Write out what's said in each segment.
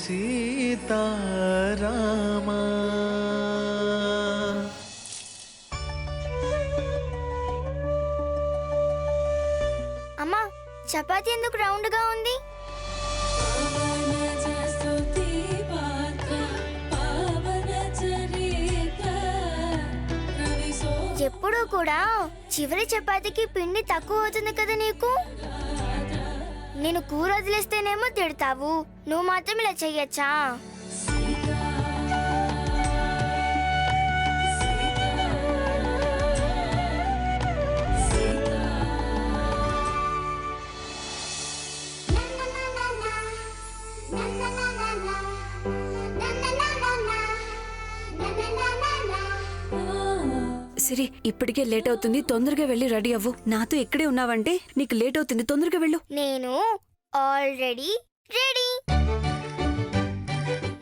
సీతారామా. అమ్మా, చపాతీ ఎందుకు రౌండ్ గా ఉంది? ఎప్పుడూ కూడా చివరి చపాతీకి పిండి తక్కువ అవుతుంది కదా నీకు. నేను కూర వదిలేస్తేనేమో తిడతావు, నువ్వు మాత్రం ఇలా చెయ్యొచ్చా? సిరి, ఇప్పటికే లేట్ అవుతుంది, తొందరగా వెళ్ళి రెడీ అవ్వు. నాతో ఇక్కడే ఉన్నావంటే నీకు లేట్ అవుతుంది, తొందరగా వెళ్ళు. నేను ఆల్రెడీ రెడీ.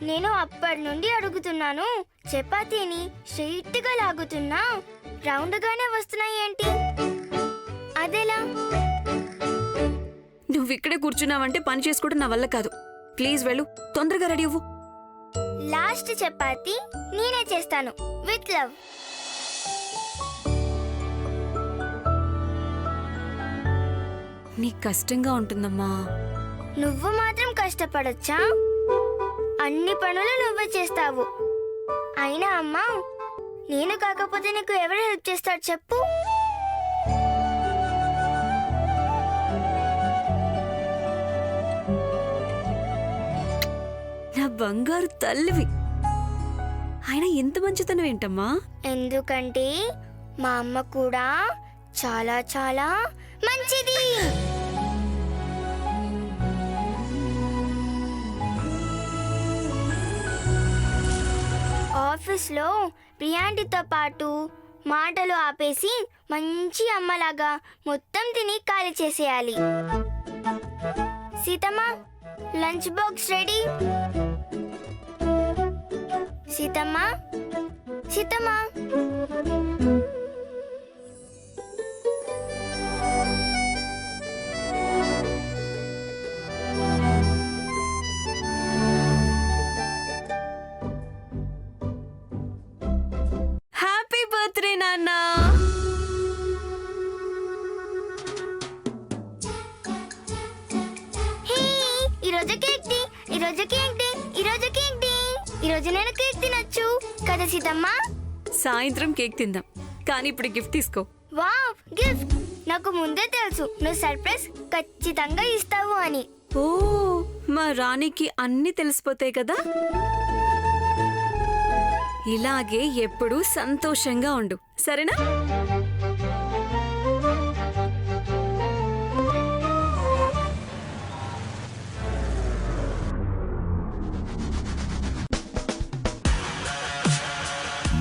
నేను అప్పటి నుండి అడుగుతున్నాను, చపాతీని స్ట్రైట్ గా లాగుతున్నా రౌండ్ గానే వస్తున్నాయి ఏంటి? అదెలా? నువ్వు ఇక్కడే కూర్చున్నావంటే పని చేసుకోవడం నా వల్ల కాదు. ప్లీజ్ వెళ్ళు, తొందరగా రెడీ అవ్వు. లాస్ట్ చపాతీ నేనే చేస్తాను, విత్ లవ్. నీకు కష్టంగా ఉంటుందమ్మా. నువ్వు మాత్రం కష్టపడొచ్చా? అన్ని పనులు నువ్వే చేస్తావు. అయినా అమ్మా, నేను కాకపోతే నీకు ఎవరు హెల్ప్ చేస్తాడు చెప్పు? నా బంగారు తల్లివి. అయినా ఎంత మంచితనం ఏంటమ్మా? ఎందుకంటే మా అమ్మ కూడా చాలా చాలా మంచిది. ఆఫీస్లో ప్రియాంటితో పాటు మాటలు ఆపేసి మంచి అమ్మలాగా మొత్తం తిని ఖాళీ చేసేయాలి. Seethamma, lunch box ready. Seethamma, Seethamma. Happy birthday నాన్న. ఈరోజు కేక్ ది, ఈరోజు కేక్ ది, ఈరోజు కేక్ ది. ఈరోజు నేను కేక్ తినొచ్చు కదా సీతమ్మ? సాయంత్రం కేక్ తిందాం, కానీ ఇప్పుడు గిఫ్ట్ తీసుకో. Wow, gift! నాకు ముందే తెలుసు నువ్వు సర్ప్రైజ్ ఖచ్చితంగా ఇస్తావు అని. ఓ, మా రాణికి అన్ని తెలిసిపోతాయి కదా. ఇలాగే ఎప్పుడూ సంతోషంగా ఉండు, సరేనా?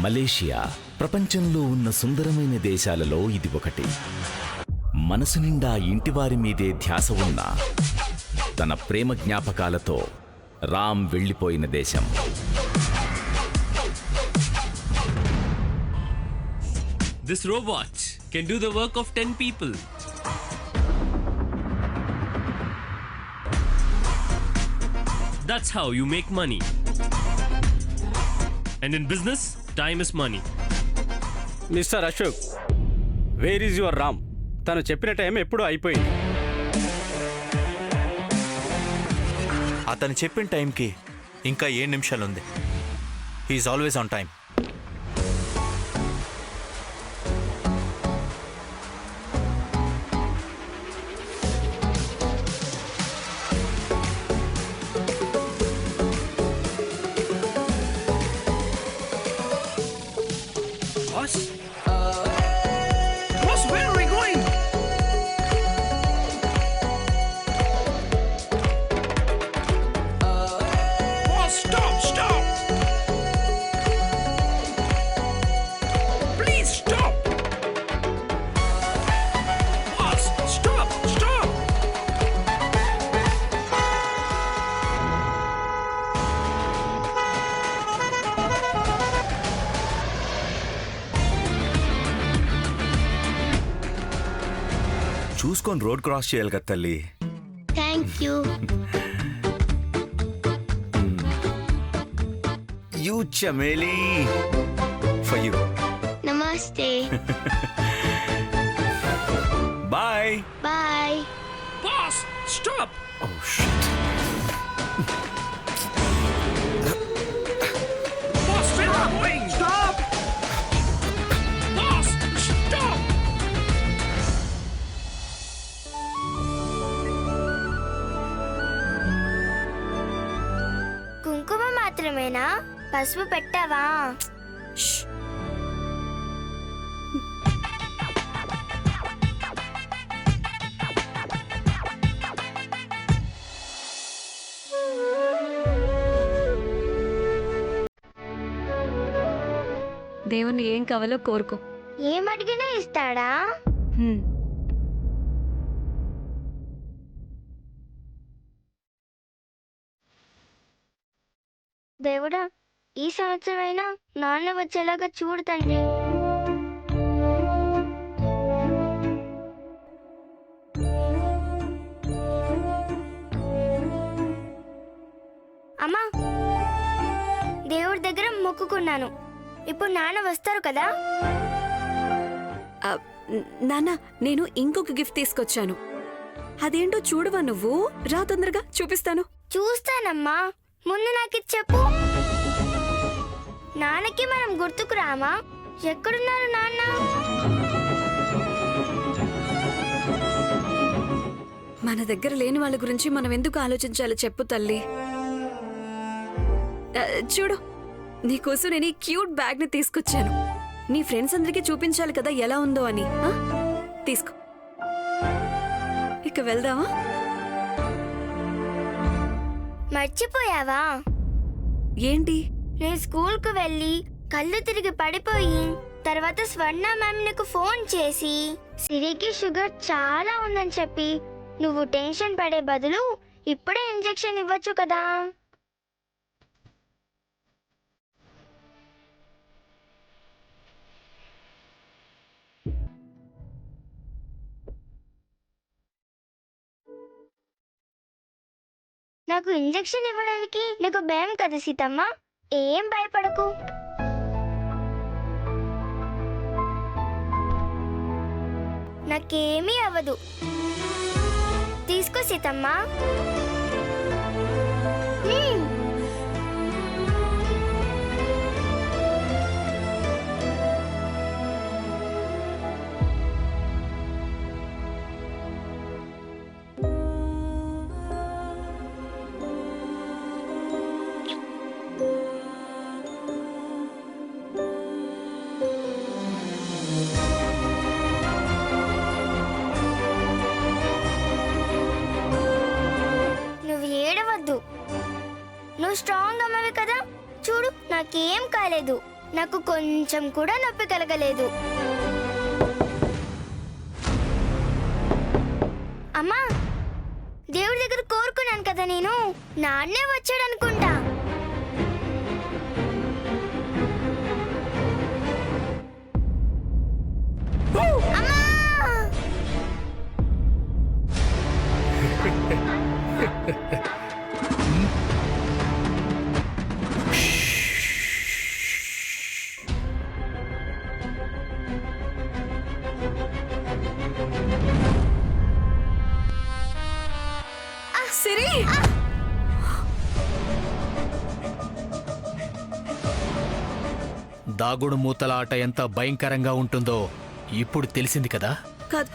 మలేషియా ప్రపంచంలో ఉన్న సుందరమైన దేశాలలో ఇది ఒకటి. మనసు నిండా ఇంటివారి మీదే ధ్యాస ఉన్న తన ప్రేమ జ్ఞాపకాలతో రామ్ వెళ్ళిపోయిన దేశం. This robot can do the work of 10 people. That's how you make money. And in business, time is money. Mister Ashok, where is your Ram? తను చెప్పిన టైం ఎప్పుడూ అయిపోయింది. అతను చెప్పిన టైంకి ఇంకా 7 నిమిషాలుంది. He's always on time. Boss, where are we going? Boss, stop! Please stop! Boss, stop! చూసుకొని రోడ్ క్రాస్ చేయాలి కదా తల్లి. Thank you. You Chameli for you. నమస్తే. Bye. Bye. Boss, stop! Oh shit. Boss, where are you going? Stop! Boss, stop! కుంకుమ మాత్రమేనా? పసుపు పెట్టావా? ష్. దేవుణ్ణి ఏం కావాలో కోరుకో. ఏం అడిగినా ఇస్తాడా? హ్మ్. దేవుడా, ఈ సంవత్సరమైనా నాన్న వచ్చేలాగా చూడు తండ్రి. అమ్మా, దేవుడి దగ్గర మొక్కుకున్నాను. ఇప్పుడు నాన్న వస్తారు కదా? ఆ, నాన్న, నేను ఇంకొక గిఫ్ట్ తీసుకొచ్చాను. అదేంటో చూడవా నువ్వు? రా తొందరగా చూపిస్తాను. చూస్తానమ్మా, ముందు నాకు ఇది చెప్పు. నాన్నకి మనం గుర్తుకు రామా? ఎక్కడున్నారు నాన్న? మన దగ్గర లేని వాళ్ళ గురించి మనం ఎందుకు ఆలోచించాలో చెప్పు తల్లి. చూడు, నీకోసం నేను ఈ క్యూట్ బ్యాగ్ ని తీసుకొచ్చాను. నీ ఫ్రెండ్స్ అందరికీ చూపించాలి కదా ఎలా ఉందో అని. తీసుకో. ఇక వెళ్దామా? మర్చిపోయావా? ఏంటి? నేను స్కూల్కు వెళ్ళి కళ్ళు తిరిగి పడిపోయి తర్వాత స్వర్ణ మ్యామ్ నీకు ఫోన్ చేసి సిరికి షుగర్ చాలా ఉందని చెప్పి నువ్వు టెన్షన్ పడే బదులు ఇప్పుడే ఇంజెక్షన్ ఇవ్వచ్చు కదా. నాకు ఇంజెక్షన్ ఇవ్వడానికి నీకు భయం కదా సీతమ్మ? ఏం భయపడకు. నాకేమీ అవ్వదు. తీసుకో సీతమ్మ. నువ్వు స్ట్రాంగ్ అమ్మవి కదా, చూడు నాకేం కాలేదు. నాకు కొంచెం కూడా నొప్పి కలగలేదు. అమ్మా, దేవుడి దగ్గర కోరుకున్నాను కదా నేను, నాన్నే వచ్చాడు అనుకుంటా. అమ్మా! సిరి, దాగుడు మూతల ఆట ఎంత భయంకరంగా ఉంటుందో ఇప్పుడు తెలిసింది కదా. కాదు,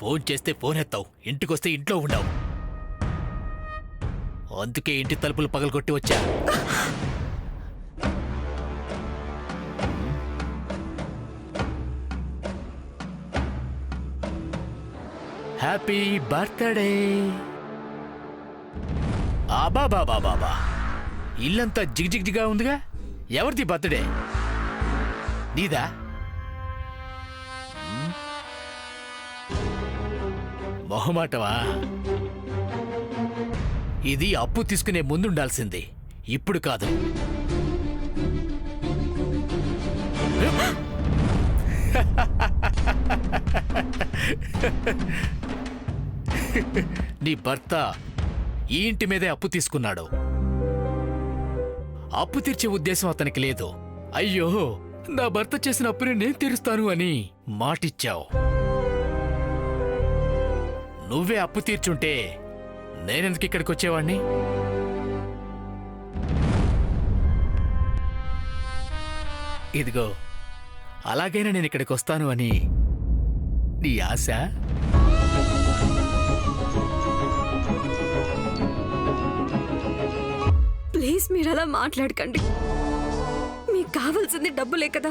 ఫోన్ చేస్తే ఫోన్ ఎత్తావు, ఇంటికొస్తే ఇంట్లో ఉండవు. అందుకే ఇంటి తలుపులు పగలగొట్టి వచ్చా. Happy birthday. బాబా, ఇల్లంతా జిగ్జిగ్జిగా ఉందిగా. ఎవరిది బర్త్డే? నీదా? మొహమాటవా? ఇది అప్పు తీసుకునే ముందుండాల్సింది, ఇప్పుడు కాదు. నీ భర్త ఈ ఇంటి మీదే అప్పు తీసుకున్నాడు. అప్పు తీర్చే ఉద్దేశం అతనికి లేదు. అయ్యో, నా భర్త చేసిన అప్పుని నేను తీరుస్తాను అని మాటిచ్చావు. నువ్వే అప్పు తీర్చుంటే నేనెందుకు ఇక్కడికి వచ్చేవాణ్ణి? ఇదిగో, అలాగైనా నేను ఇక్కడికి వస్తాను అని నీ ఆశ? ప్లీజ్ మీరు అలా మాట్లాడకండి. మీకు కావాల్సింది డబ్బులే కదా,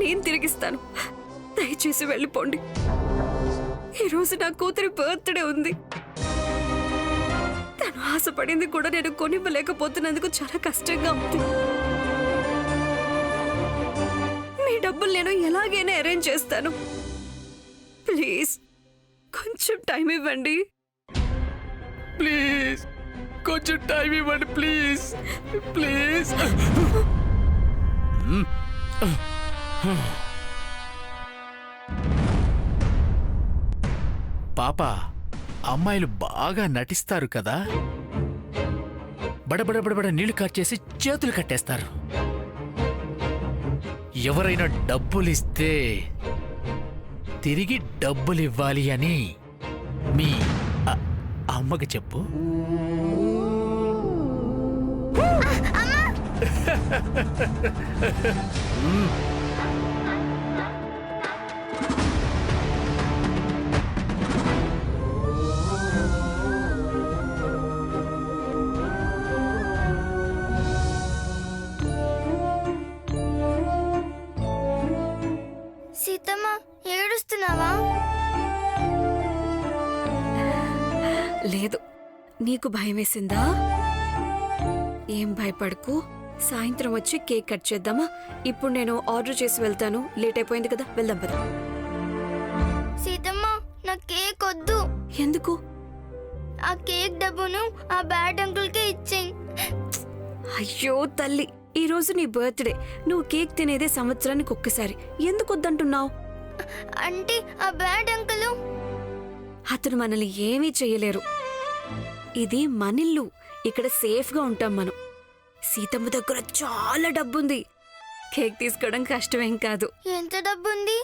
నేను తిరిగిస్తాను. దయచేసి వెళ్ళిపోండి. ఈరోజు నా కూతురి బర్త్డే ఉంది. తను ఆశపడింది కూడా నేను కొనివ్వలేకపోతున్నందుకు చాలా కష్టంగా ఉంది. మీ డబ్బులు నేను ఎలాగైనా అరేంజ్ చేస్తాను. ప్లీజ్ కొంచెం టైం ఇవ్వండి. ప్లీజ్ కొంచెం టైం ఇవ్వండి, ప్లీజ్ ప్లీజ్. పాప, అమ్మాయిలు బాగా నటిస్తారు కదా, బడబడబడబడ నీళ్లు కార్చేసి చేతులు కట్టేస్తారు. ఎవరైనా డబ్బులిస్తే తిరిగి డబ్బులివ్వాలి అని మీ అమ్మకి చెప్పు. సీతమ్మ, ఏడుస్తున్నావా? లేదు, నీకు భయం వేసిందా? ఏం భయపడకు. సాయంత్రం వచ్చి కేక్ కట్ చేద్దామా? ఇప్పుడు నేను ఆర్డర్ చేసి వెళ్తాను. లేట్ అయిపోయింది కదా, వెళ్దాం పద. సీతమ్మ, నా కేక్ వద్దు. ఎందుకు? ఆ కేక్ డబ్బును ఆ బ్యాడ్ అంకుల్కే ఇచ్చేయి. అయ్యో తల్లి, ఈ రోజు నీ బర్త్డే. నువ్వు కేక్ తినేదే సంవత్సరానికి ఒక్కసారి. ఎందుకు వద్దంటున్నావు? అంటే ఆ బ్యాడ్ అంకుల్ అతను మనల్ని ఏమీ చెయ్యలేరు. ఇది మనిల్లు, ఇక్కడ సేఫ్ గా ఉంటాం మనం. సీతమ్మ దగ్గర చాలా డబ్బుంది. కేక్ తీసుకోవడం కష్టమేం కాదు. ఎంత డబ్బుంది?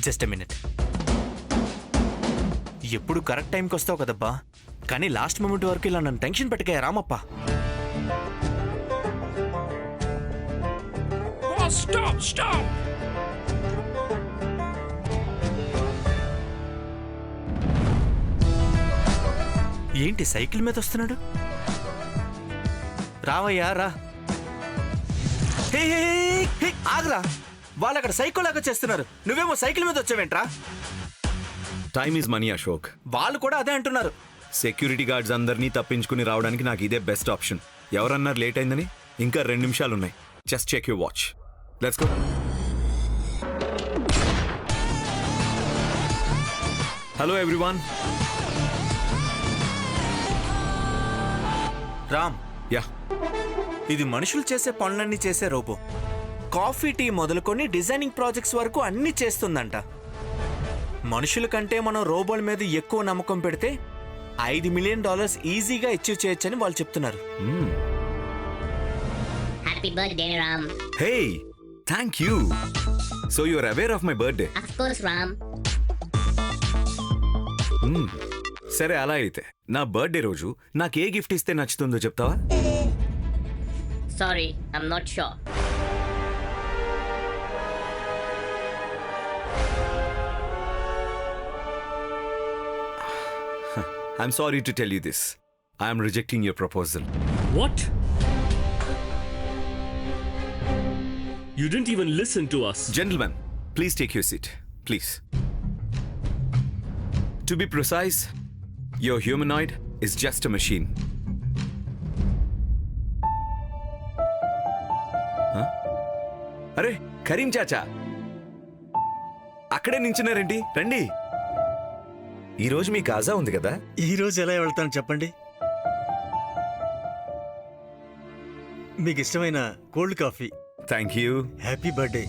Just a minute. ఎప్పుడు కరెక్ట్ టైంకి వస్తావు కదబ్బా, కానీ లాస్ట్ మూమెంట్ వరకు ఇలా నన్ను టెన్షన్ పెట్టకే రామప్ప. Boss, stop! Stop! ఏంటి సైకిల్ మీద వస్తున్నాడు? రావయ్యా రా. హే, హే, హే, ఆగరా. వాళ్ళు అక్కడ సైకిల్ లాగా చేస్తున్నారు, నువ్వేమో సైకిల్ మీద వచ్చావేంట్రా? Time is money Ashok. వాళ్ళు కూడా అదే అంటున్నారు. సెక్యూరిటీ గార్డ్స్ అందరినీ తప్పించుకుని రావడానికి నాకు ఇదే బెస్ట్ ఆప్షన్. ఎవరన్నారు లేట్ అయిందని? ఇంకా 2 నిమిషాలు ఉన్నాయి. Just check your watch. Let's go. Hello everyone. Ram, yeah, ఇది మనుషులు చేసే పనులన్నీ చేసే రోబో. కాఫీ టీ మొదలుకొని డిజైనింగ్ ప్రాజెక్ట్స్ వరకు అన్నీ చేస్తుందంట. మనుషుల కంటే మనం రోబోల మీద ఎక్కువ నమ్మకం పెడితే $5 మిలియన్ ఈజీగా అచీవ్ చేయొచ్చని వాళ్ళు చెప్తున్నారు. Happy birthday, Ram. Hey, thank you. So you are aware of my birthday? Of course, Ram. సరే, అలా అయితే నా బర్త్డే రోజు నాకు ఏ గిఫ్ట్ ఇస్తే నచ్చుతుందో చెప్తావా? Sorry, I'm not sure. I'm sorry to tell you this. I am rejecting your proposal. What? You didn't even listen to us. Gentlemen, please take your seat. Please. To be precise, your humanoid is just a machine. Huh? అరే కరీం చాచా, అక్కడే నించున్నారేంటి? రండి. ఈరోజు మీ కాజా ఉంది కదా? ఈ రోజు ఎలా వెళ్తాను చెప్పండి. మీకు ఇష్టమైన cold coffee. Thank you. Happy birthday.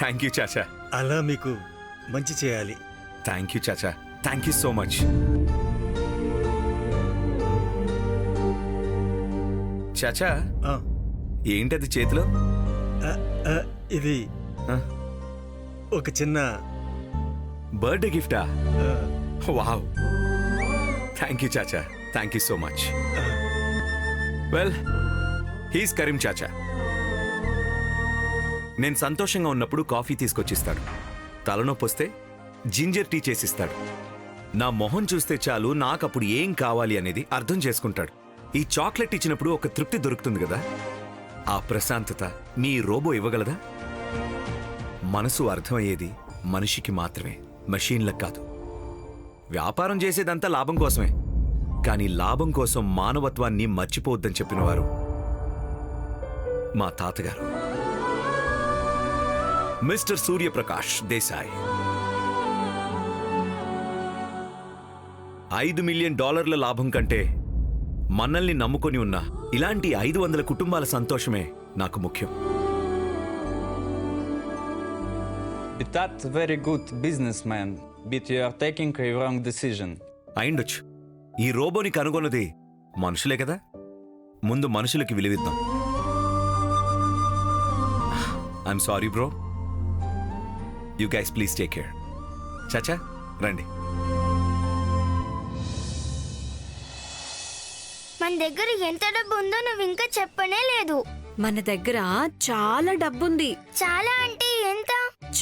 Thank you చాచా. అలా మీకు మంచి చేయాలి. థ్యాంక్ యూ చాచా, థ్యాంక్ యూ సో మచ్. చాచా, ఆ, ఏంటది చేతిలో? ఆ, ఆ, ఇది ఆ? ఒక చిన్న బర్త్డే గిఫ్టా? ఆ, వావ్, థ్యాంక్ యూ చాచా, thank you so much. Well, he's Karim చాచా. నేను సంతోషంగా ఉన్నప్పుడు కాఫీ తీసుకొచ్చిస్తాడు, తలనొప్పి వస్తే జింజర్ టీ చేసిస్తాడు. నా మొహం చూస్తే చాలు నాకప్పుడు ఏం కావాలి అనేది అర్థం చేసుకుంటాడు. ఈ చాక్లెట్ ఇచ్చినప్పుడు ఒక తృప్తి దొరుకుతుంది కదా, ఆ ప్రశాంతత మీ రోబో ఇవ్వగలదా? మనసు అర్థమయ్యేది మనిషికి మాత్రమే, మెషీన్లకు కాదు. వ్యాపారం చేసేదంతా లాభం కోసమే, కానీ లాభం కోసం మానవత్వాన్ని మర్చిపోవద్దని చెప్పినవారు మా తాతగారు మిస్టర్ సూర్యప్రకాష్ దేశాయ్. $5 మిలియన్ లాభం కంటే మనల్ని నమ్ముకొని ఉన్న ఇలాంటి 500 కుటుంబాల సంతోషమే నాకు ముఖ్యం. That very good businessman, but you are taking a wrong decision. అయిండొచ్చు. ఈ రోబోని కనుగొన్నది మనుషులే కదా, ముందు మనుషులకి విలువిద్దాం. I'm sorry bro. You guys please take care. చాచా రండి. మన దగ్గర ఎంత డబ్బు ఉందో నువ్వు ఇంకా చెప్పనే లేదు. మన దగ్గర చాలా డబ్బుంది. చాలా అంటే ఎంత?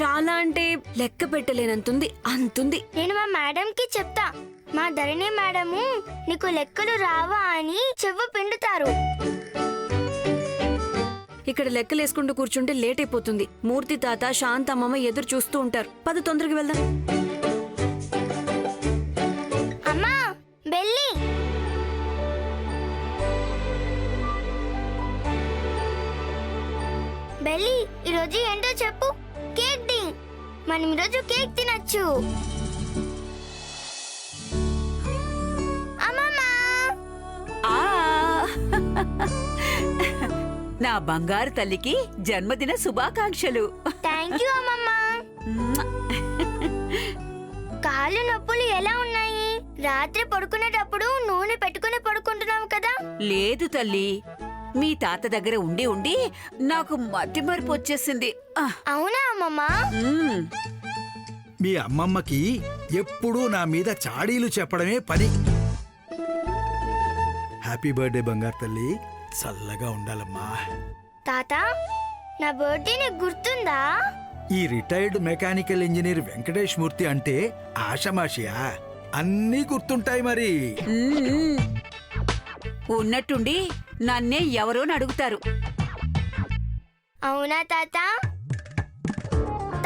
చాలా అంటే లెక్క పెట్టలేనంతుంది, అంతుంది. నేను మా మేడం కి చెప్తా. మా ధరణి మేడము నీకు లెక్కలు రావా అని చెవు పిండుతారు. ఇక్కడ లెక్కలేసుకుంటూ కూర్చుంటే లేట్ అయిపోతుంది. మూర్తి తాత, శాంతమ్మమ్మ ఎదురు చూస్తూ ఉంటారు. పద తొందరగా వెళ్దాం. అమ్మా, బెల్లి. బెల్లి, ఈరోజు ఏంటో చెప్పు. కేక్ డి. మనం ఈరోజు కేక్ తినచ్చు. అమ్మమ్మా. నా బంగారు తల్లికి జన్మదిన శుభాకాంక్షలు. థ్యాంక్ యూ అమ్మమ్మా. కాళ్ళు నొప్పులు ఎలా ఉన్నాయి? రాత్రి పడుకునేటప్పుడు నూనె పెట్టుకుని పడుకుంటున్నావు కదా? లేదు తల్లి, మీ తాత దగ్గర ఉండి ఉండి నాకు మతి మరపు వచ్చేసింది. అవునా అమ్మమ్మా? మీ అమ్మమ్మకి ఎప్పుడూ నా మీద చాడీలు చెప్పడమే పని. హ్యాపీ బర్త్డే బంగారు తల్లి, చల్లగా ఉండాలమ్మా. తాత, నా బర్త్డే నీకు గుర్తుందా? ఈ రిటైర్డ్ మెకానికల్ ఇంజనీర్ వెంకటేష్ మూర్తి అంటే ఆషమాషియా? అన్నీ గుర్తుంటాయి మరి. ఉన్నట్టుండి నన్నే ఎవరోని అడుగుతారు. అవునా తాత?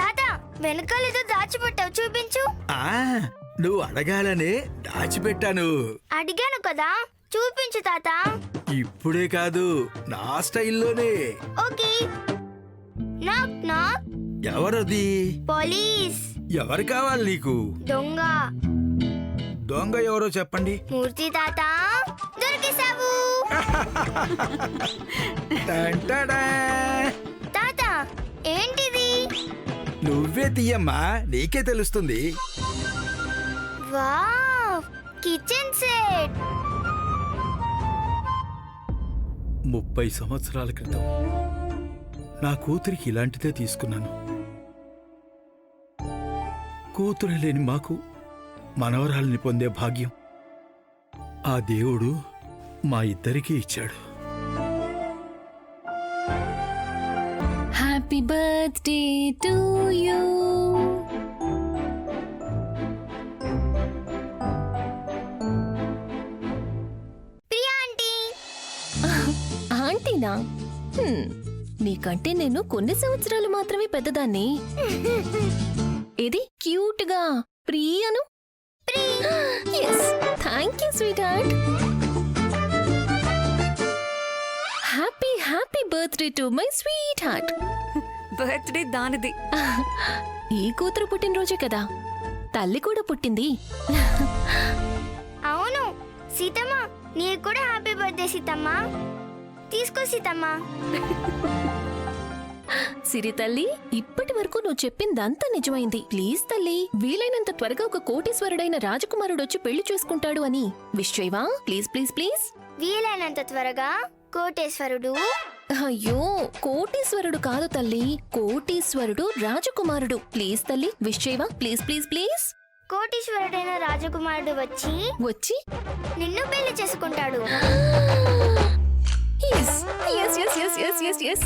తాత, వెనకాలేదో దాచిపెట్టావు, చూపించు. నువ్వు అడగాలనే దాచిపెట్టాను. అడిగాను కదా, చూపించు తాత. ఇప్పుడే కాదు, నా స్టైల్లోనే. ఓకే. నాక్ నాక్. ఎవరది? పోలీస్. ఎవరు కావాలి నీకు? దొంగ. దొంగ ఎవరో చెప్పండి. మూర్తి తాత, దొరికేశావు. తాత, ఏంటిది? నువ్వే తీయమ్మా, నీకే తెలుస్తుంది. Wow, kitchen set. 30 సంవత్సరాల క్రితం నా కూతురికి ఇలాంటిదే తీసుకున్నాను. కూతురు లేని మాకు మనవరాల్ని పొందే భాగ్యం ఆ దేవుడు మా ఇద్దరికీ ఇచ్చాడు. Happy birthday to you. Priya aunty. ఆంటీనా? నీకంటే నేను కొన్ని సంవత్సరాలు మాత్రమే పెద్దదాన్ని. ఇది క్యూట్ గా ప్రియను. Thank you sweetheart. Happy happy birthday to my sweetheart. Birthday దానిది. ఈ కూతురు పుట్టినరోజే కదా, తల్లి కూడా పుట్టింది. అవును సీతమ్మ, నీకు కూడా హ్యాపీ బర్త్డే సీతమ్మ. తీసుకో సీతమ్మ. సిరి తల్లి, ఇప్పటి వరకు నువ్వు చెప్పిందంతా నిజమైంది. ప్లీజ్ తల్లి, వీలైనంత త్వరగా ఒక కోటీశ్వరుడైన రాజకుమారుడు వచ్చి పెళ్లి చేసుకుంటాడు అని విష్ చేయవా? Please please please. వీలైనంత త్వరగా కోటేశ్వరుడు. అయ్యో, కోటీశ్వరుడు కాదు తల్లి, కోటీశ్వరుడు రాజకుమారుడు. ప్లీజ్ తల్లి, విష్ చేయవా? Please please please. కోటీశ్వరుడైన రాజకుమారుడు వచ్చి నిన్ను పెళ్లి చేసుకుంటాడు. yes yes yes yes yes yes yes